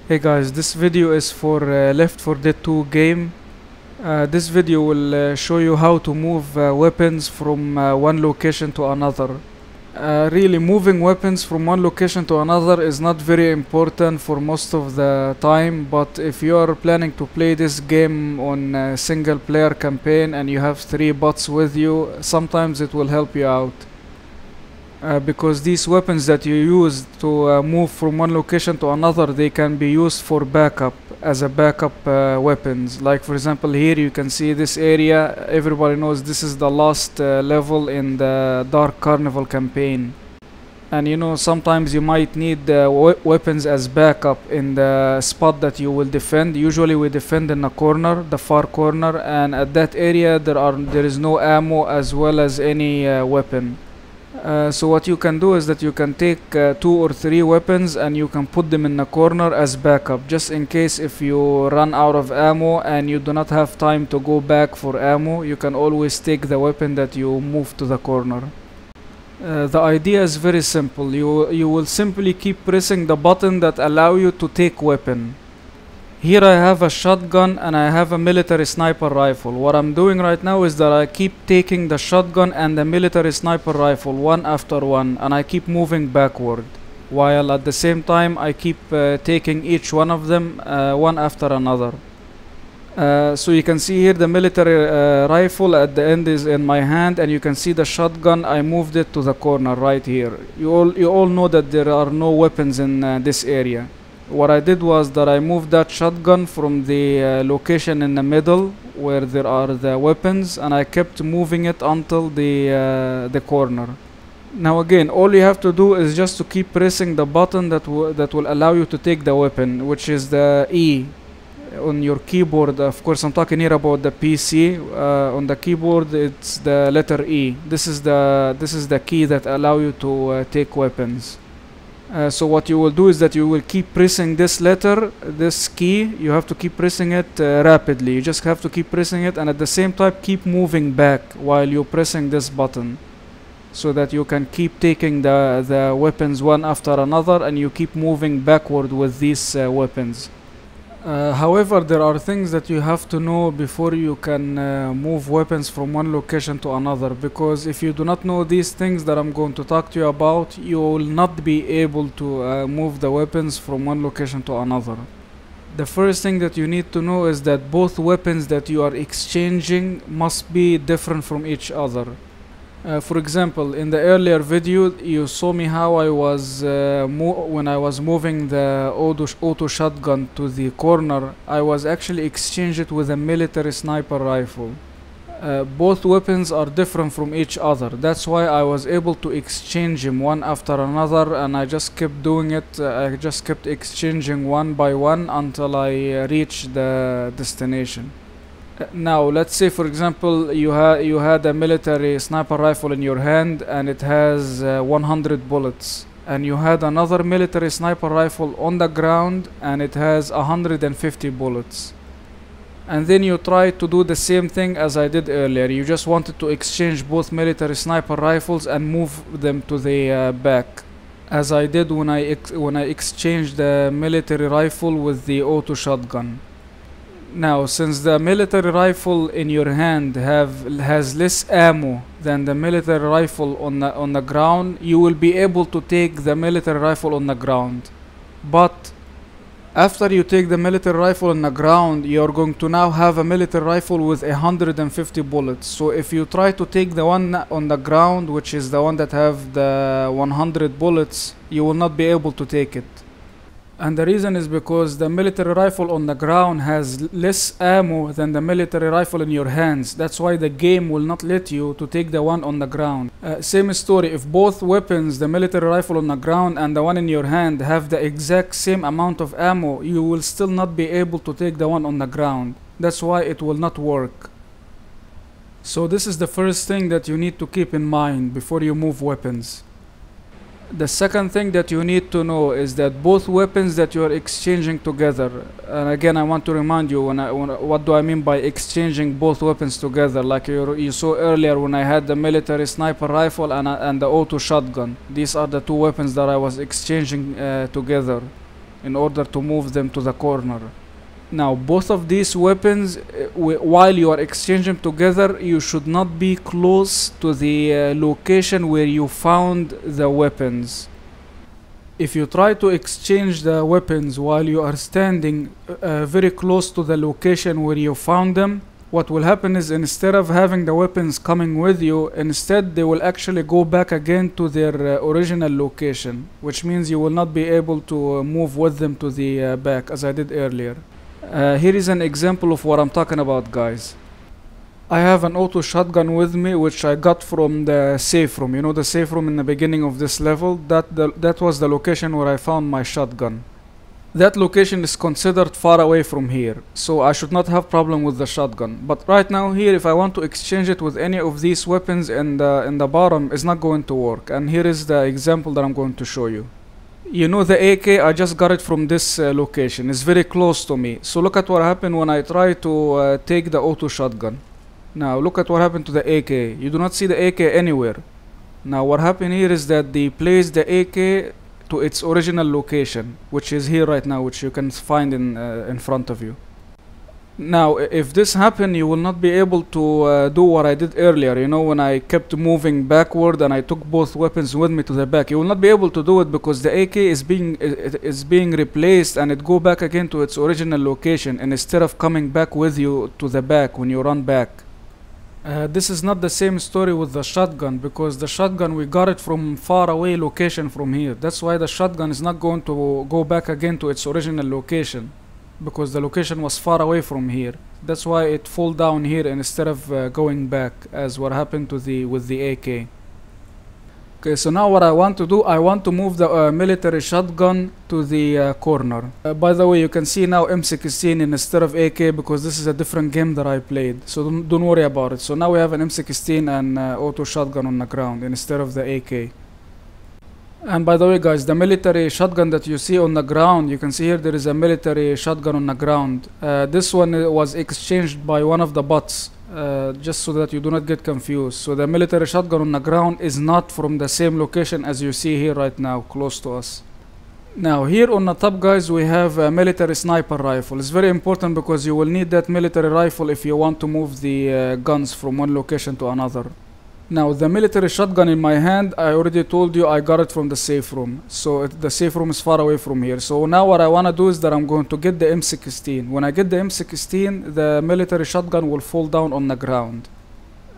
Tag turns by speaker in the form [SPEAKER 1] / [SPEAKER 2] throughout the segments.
[SPEAKER 1] Hey guys, this video is for Left 4 Dead 2 game. This video will show you how to move weapons from one location to another. Really, moving weapons from one location to another is not very important for most of the time, but if you are planning to play this game on a single player campaign and you have 3 bots with you, sometimes it will help you out. Because these weapons that you use to move from one location to another, they can be used for backup, as a backup weapons. Like for example, here you can see this area. Everybody knows this is the last level in the Dark Carnival campaign, and you know, sometimes you might need weapons as backup in the spot that you will defend. Usually we defend in a corner, the far corner, and at that area there is no ammo as well as any weapon. So what you can do is that you can take 2 or 3 weapons and you can put them in a corner as backup, just in case if you run out of ammo and you do not have time to go back for ammo. You can always take the weapon that you move to the corner. The idea is very simple. You will simply keep pressing the button that allow you to take weapon. Here I have a shotgun and I have a military sniper rifle. What I'm doing right now is that I keep taking the shotgun and the military sniper rifle one after one, and I keep moving backward, while at the same time I keep taking each one of them one after another. So you can see here the military rifle at the end is in my hand, and you can see the shotgun. I moved it to the corner right here. You all know that there are no weapons in this area. What I did was that I moved that shotgun from the location in the middle where there are the weapons, and I kept moving it until the corner. Now again, all you have to do is just to keep pressing the button that will allow you to take the weapon, which is the E on your keyboard. Of course, I'm talking here about the PC. On the keyboard, it's the letter E. This is the key that allow you to take weapons. So what you will do is that you will keep pressing this letter, this key. You have to keep pressing it rapidly. You just have to keep pressing it, and at the same time keep moving back while you're pressing this button, so that you can keep taking the weapons one after another, and you keep moving backward with these weapons. However, there are things that you have to know before you can move weapons from one location to another, because if you do not know these things that I'm going to talk to you about, you will not be able to move the weapons from one location to another. The first thing that you need to know is that both weapons that you are exchanging must be different from each other. For example, in the earlier video you saw me how I was when I was moving the auto shotgun to the corner, I was actually exchanged it with a military sniper rifle. Both weapons are different from each other. That's why I was able to exchange them one after another, and I just kept doing it. I just kept exchanging one by one until I reached the destination. Now let's say, for example, you had a military sniper rifle in your hand and it has 100 bullets, and you had another military sniper rifle on the ground and it has 150 bullets, and then you try to do the same thing as I did earlier. You just wanted to exchange both military sniper rifles and move them to the back, as I did when I exchanged the military rifle with the auto shotgun. Now, since the military rifle in your hand has less ammo than the military rifle on the ground, you will be able to take the military rifle on the ground. But after you take the military rifle on the ground, you are going to now have a military rifle with 150 bullets. So if you try to take the one on the ground, which is the one that have the 100 bullets, you will not be able to take it. And the reason is because the military rifle on the ground has less ammo than the military rifle in your hands. That's why the game will not let you to take the one on the ground. Same story, if both weapons, the military rifle on the ground and the one in your hand, have the exact same amount of ammo, you will still not be able to take the one on the ground. That's why it will not work. So this is the first thing that you need to keep in mind before you move weapons. The second thing that you need to know is that both weapons that you are exchanging together, and again I want to remind you what do I mean by exchanging both weapons together. Like you saw earlier when I had the military sniper rifle and the auto shotgun. These are the two weapons that I was exchanging together. in order to move them to the corner. Now both of these weapons, while you are exchanging together, you should not be close to the location where you found the weapons. If you try to exchange the weapons while you are standing very close to the location where you found them, what will happen is, instead of having the weapons coming with you, instead they will actually go back again to their original location, which means you will not be able to move with them to the back as I did earlier. Here is an example of what I'm talking about, guys. I have an auto shotgun with me, which I got from the safe room. You know the safe room in the beginning of this level? That was the location where I found my shotgun. That location is considered far away from here, so I should not have problem with the shotgun. But right now here, if I want to exchange it with any of these weapons in the bottom, it's not going to work. And here is the example that I'm going to show you. You know the AK, I just got it from this location. It's very close to me. So look at what happened when I try to take the auto shotgun. Now look at what happened to the AK. You do not see the AK anywhere. Now what happened here is that they placed the AK to its original location, which is here right now, which you can find in front of you. Now if this happened, you will not be able to do what I did earlier, you know, when I kept moving backward and I took both weapons with me to the back. You will not be able to do it because the AK is being replaced, and it go back again to its original location, and instead of coming back with you to the back when you run back. This is not the same story with the shotgun, because the shotgun, we got it from far away location from here. That's why the shotgun is not going to go back again to its original location, because the location was far away from here. That's why it fall down here instead of going back, as what happened to with the AK. Okay, so now what I want to do, I want to move the military shotgun to the corner. By the way, you can see now M16 instead of AK, because this is a different game that I played. So don't worry about it. So now we have an M16 and auto shotgun on the ground instead of the AK. And by the way, guys, the military shotgun that you see on the ground, you can see here there is a military shotgun on the ground. This one was exchanged by one of the bots. Just so that you do not get confused. So the military shotgun on the ground is not from the same location as you see here right now, close to us. Now here on the top, guys, we have a military sniper rifle. It's very important because you will need that military rifle if you want to move the guns from one location to another. Now the military shotgun in my hand, I already told you I got it from the safe room. So the safe room is far away from here. So now what I want to do is that I'm going to get the M16. When I get the M16, the military shotgun will fall down on the ground.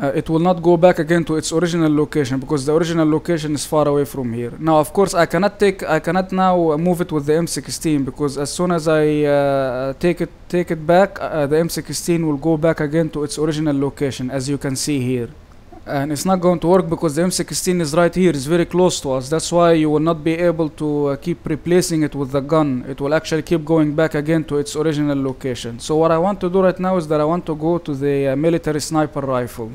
[SPEAKER 1] It will not go back again to its original location, because the original location is far away from here. Now of course I cannot now move it with the M16, because as soon as I take it back, the M16 will go back again to its original location, as you can see here. And it's not going to work because the M16 is right here, it's very close to us. That's why you will not be able to keep replacing it with the gun. It will actually keep going back again to its original location. So what I want to do right now is that I want to go to the military sniper rifle.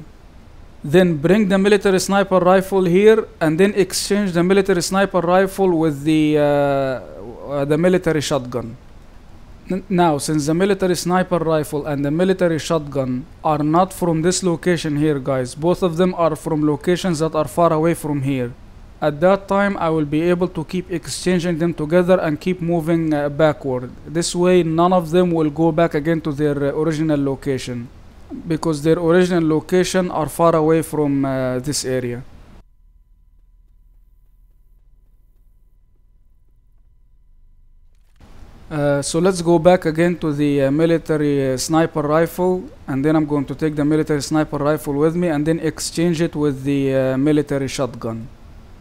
[SPEAKER 1] Then bring the military sniper rifle here, and then exchange the military sniper rifle with the military shotgun. Now, since the military sniper rifle and the military shotgun are not from this location here, guys, both of them are from locations that are far away from here. At that time, I will be able to keep exchanging them together and keep moving backward. This way, none of them will go back again to their original location, because their original location are far away from this area. So let's go back again to the military sniper rifle, and then I'm going to take the military sniper rifle with me and then exchange it with the military shotgun.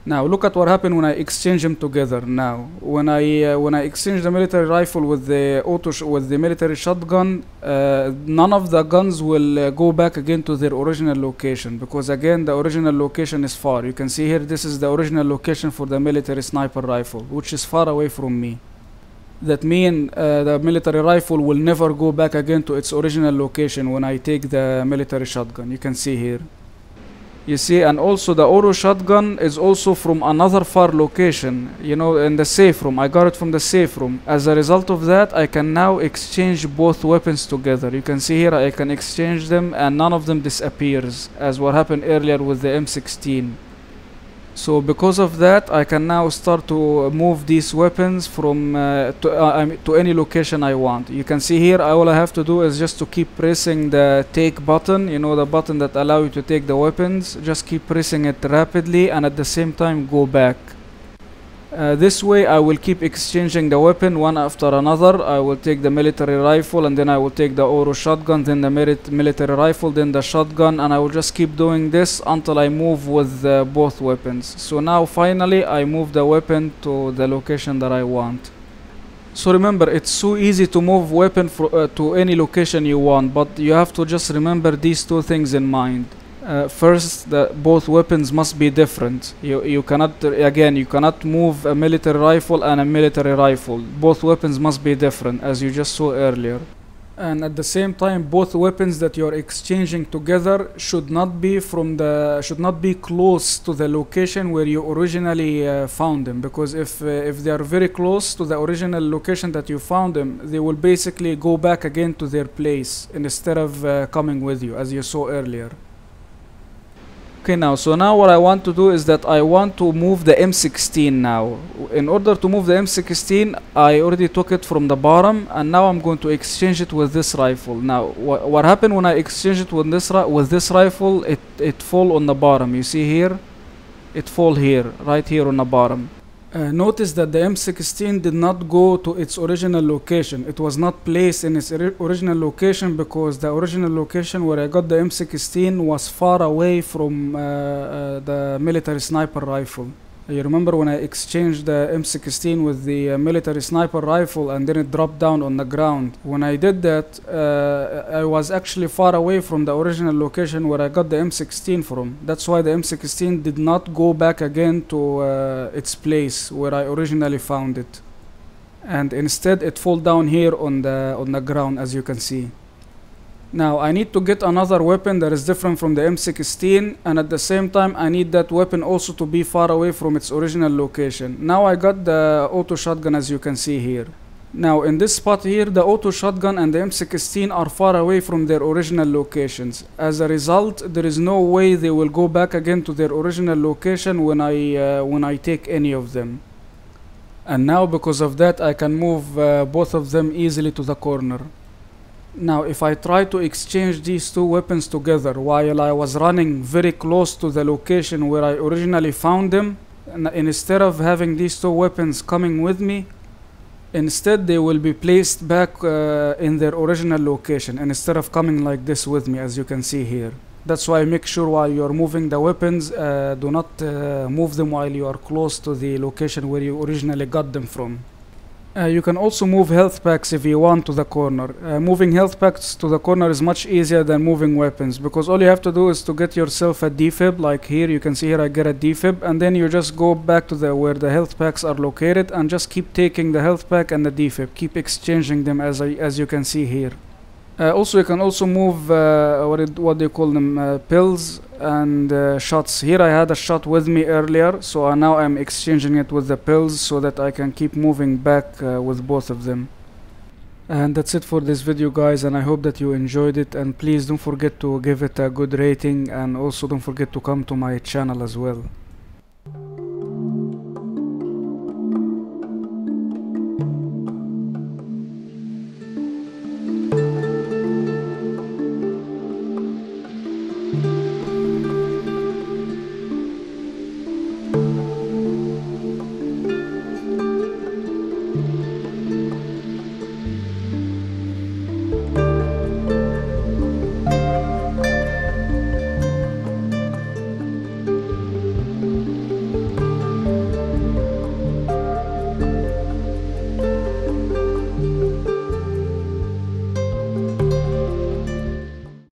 [SPEAKER 1] Now look at what happened when I exchange them together. Now when I exchange the military rifle with the military shotgun, none of the guns will go back again to their original location, because again the original location is far. You can see here, this is the original location for the military sniper rifle, which is far away from me. That means the military rifle will never go back again to its original location when I take the military shotgun. You can see here. You see, and also the auto shotgun is also from another far location, you know, in the safe room. I got it from the safe room. As a result of that, I can now exchange both weapons together. You can see here I can exchange them and none of them disappears, as what happened earlier with the M16. So because of that, I can now start to move these weapons from to any location I want. You can see here, all I have to do is just to keep pressing the take button, you know, the button that allows you to take the weapons. Just keep pressing it rapidly and at the same time go back. This way I will keep exchanging the weapon one after another. I will take the military rifle and then I will take the Oro shotgun, then the military rifle, then the shotgun, and I will just keep doing this until I move with both weapons. So now finally I move the weapon to the location that I want. So remember, it's so easy to move weapon to any location you want, but you have to just remember these two things in mind. First, both weapons must be different. You cannot, again, you cannot move a military rifle and a military rifle. Both weapons must be different, as you just saw earlier. And at the same time, both weapons that you're exchanging together should not be close to the location where you originally found them. Because if they are very close to the original location that you found them, they will basically go back again to their place instead of coming with you, as you saw earlier. Okay, so now what I want to do is that I want to move the M16 now. In order to move the M16, I already took it from the bottom, and now I'm going to exchange it with this rifle. Now, what happened when I exchange it with this rifle? It fall on the bottom. You see here, it fall here, right here on the bottom. Notice that the M16 did not go to its original location. It was not placed in its original location because the original location where I got the M16 was far away from the military sniper rifle. You remember when I exchanged the M16 with the military sniper rifle and then it dropped down on the ground? When I did that, I was actually far away from the original location where I got the M16 from. That's why the M16 did not go back again to its place where I originally found it. And instead it fell down here on the ground, as you can see. Now I need to get another weapon that is different from the M16, and at the same time I need that weapon also to be far away from its original location. Now I got the auto shotgun, as you can see here. Now in this spot here, the auto shotgun and the M16 are far away from their original locations. As a result, there is no way they will go back again to their original location when I take any of them. And now because of that, I can move both of them easily to the corner. Now if I try to exchange these two weapons together while I was running very close to the location where I originally found them, and instead of having these two weapons coming with me, instead they will be placed back in their original location instead of coming like this with me, as you can see here. That's why make sure while you're moving the weapons, do not move them while you are close to the location where you originally got them from. You can also move health packs if you want to the corner. Moving health packs to the corner is much easier than moving weapons, because all you have to do is to get yourself a defib. Like here, you can see here I get a defib, and then you just go back to where the health packs are located and just keep taking the health pack and the defib. Keep exchanging them as you can see here. Also, you can also move what do you call them, pills and shots. Here I had a shot with me earlier, so now I'm exchanging it with the pills so that I can keep moving back with both of them. And that's it for this video, guys, and I hope that you enjoyed it, and please don't forget to give it a good rating, and also don't forget to come to my channel as well.